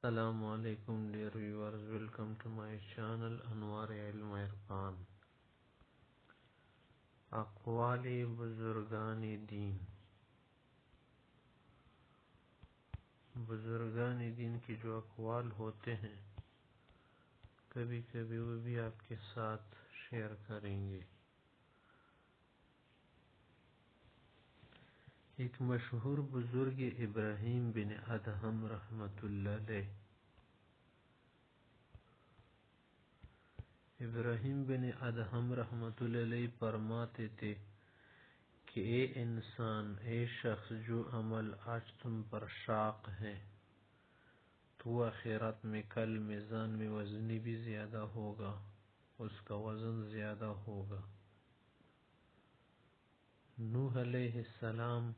Assalamu alaikum dear viewers, welcome to my channel Anwar Ilm Irfan. اقوال بزرگان دین. بزرگان دین کی جو اقوال ہوتے ہیں کبھی کبھی وہ بھی آپ کے ساتھ شیئر کریں گے. ایک مشہور بزرگ ابراہیم بن ادہم رحمت اللہ علیہ. ابراہیم بن ادہم رحمت اللہ علیہ فرماتے تھے کہ اے انسان، اے شخص جو عمل آج تم پر شاق ہے تو آخرت میں کل میزان میں وزنی بھی زیادہ ہوگا، اس کا وزن زیادہ ہوگا. نوح علیہ السلام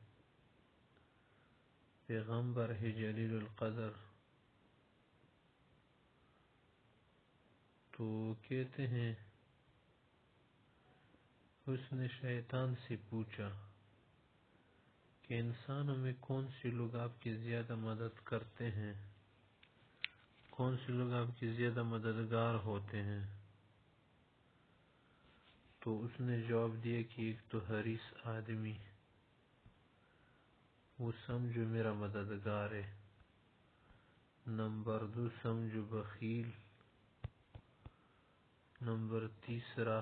پیغمبر ہے جلیل القدر، تو کہتے ہیں اس نے شیطان سے پوچھا کہ انسانوں میں کون سے لوگ آپ کی زیادہ مدد کرتے ہیں، کون سے لوگ آپ کے زیادہ مددگار ہوتے ہیں. تو اس نے جواب دیا کہ ایک تو حریص آدمی، وہ سمجھو میرا مددگار ہے. نمبر 2 سمجھو بخیل. نمبر تیسرا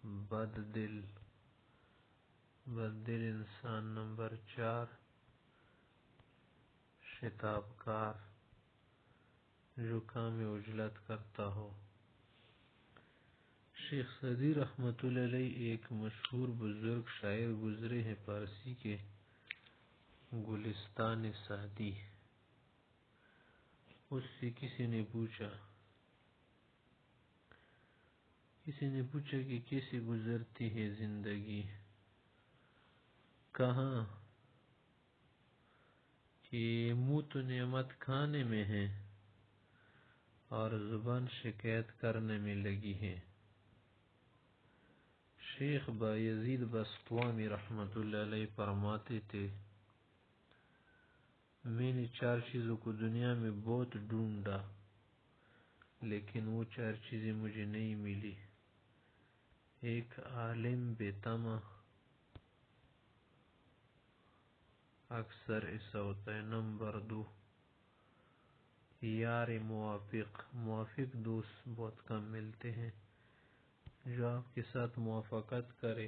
بد دل انسان. نمبر 4 شتاب کار، جو کام عجلت کرتا ہو. شیخ سعدی رحمت اللہ علیہ ایک مشہور بزرگ شاعر گزرے ہیں پارسی کے، گلستان سعدی. اس سے کسی نے پوچھا کہ کیسے گزرتی ہے زندگی، کہاں کہ منہ تو نعمت کھانے میں ہے اور زبان شکایت کرنے میں لگی ہے. شیخ بایزید بسطامی رحمت اللہ علیہ فرماتے تھے میں نے 4 چیزوں کو دنیا میں بہت ڈھونڈا لیکن وہ 4 چیزیں مجھے نہیں ملی. ایک عالم بے طمع، اکثر ایسا ہوتا ہے. نمبر 2 یار موافق دوست بہت کم ملتے ہیں، جو آپ کے ساتھ موافقت کرے.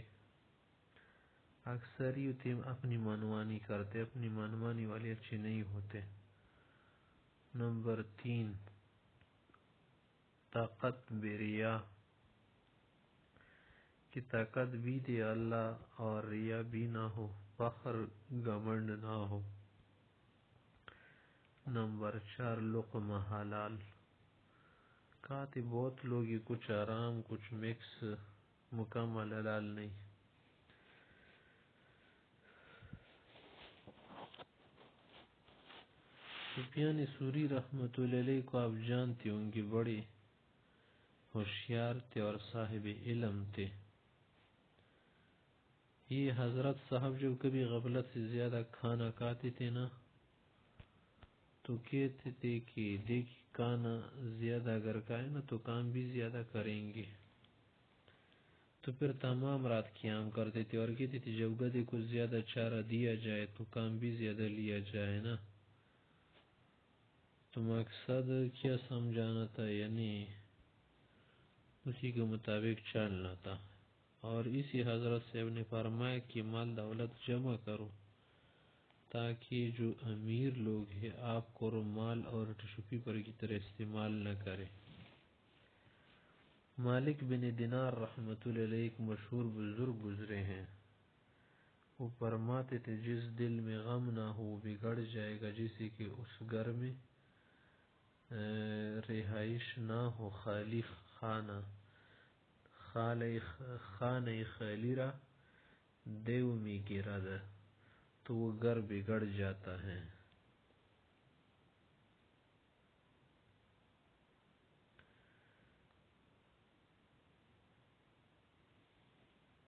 اکثر یہ اپنی منمانی کرتے، اپنی منمانی والے اچھے نہیں ہوتے. نمبر 3 طاقت بریا، کہ طاقت بھی دے اللہ اور ریا بھی نہ ہو، فخر گھمنڈ نہ ہو. نمبر 4 لقمہ حلال، کھاتے بہت لوگ کچھ آرام کچھ مکس، مکمل حلال نہیں. سفیان ثوری رحمت اللہ علیہ کو آپ جانتے ہوں گے، بڑے ہوشیار تھے اور صاحب علم تھے. یہ حضرت صاحب جب کبھی غفلت سے زیادہ کھانا کھاتے تھے نا تو کہتے تھے کہ دیکھ کھانا زیادہ اگر کھائے نا تو کام بھی زیادہ کریں گے. تو پھر تمام رات قیام کرتے تھے اور کہتے تھے جب گدھے کو زیادہ چارہ دیا جائے تو کام بھی زیادہ لیا جائے نا. تو مقصد کیا سمجھانا تھا، یعنی اسی کے مطابق چلنا تھا. اور اسی حضرت صاحب نے فرمایا کہ مال دولت جمع کرو تاکہ جو امیر لوگ ہیں آپ کو مال اور شوخی پر کی طرح استعمال نہ کرے. مالک بن دینار رحمت اللہ علیہ ایک مشہور بزرگ گزرے ہیں. وہ فرماتے تھے جس دل میں غم نہ ہو بگڑ جائے گا، جیسے کہ اس گھر میں رہائش نہ ہو، خالی خانہ خالی را دیو میں گرد، تو وہ گھر بگڑ جاتا ہے.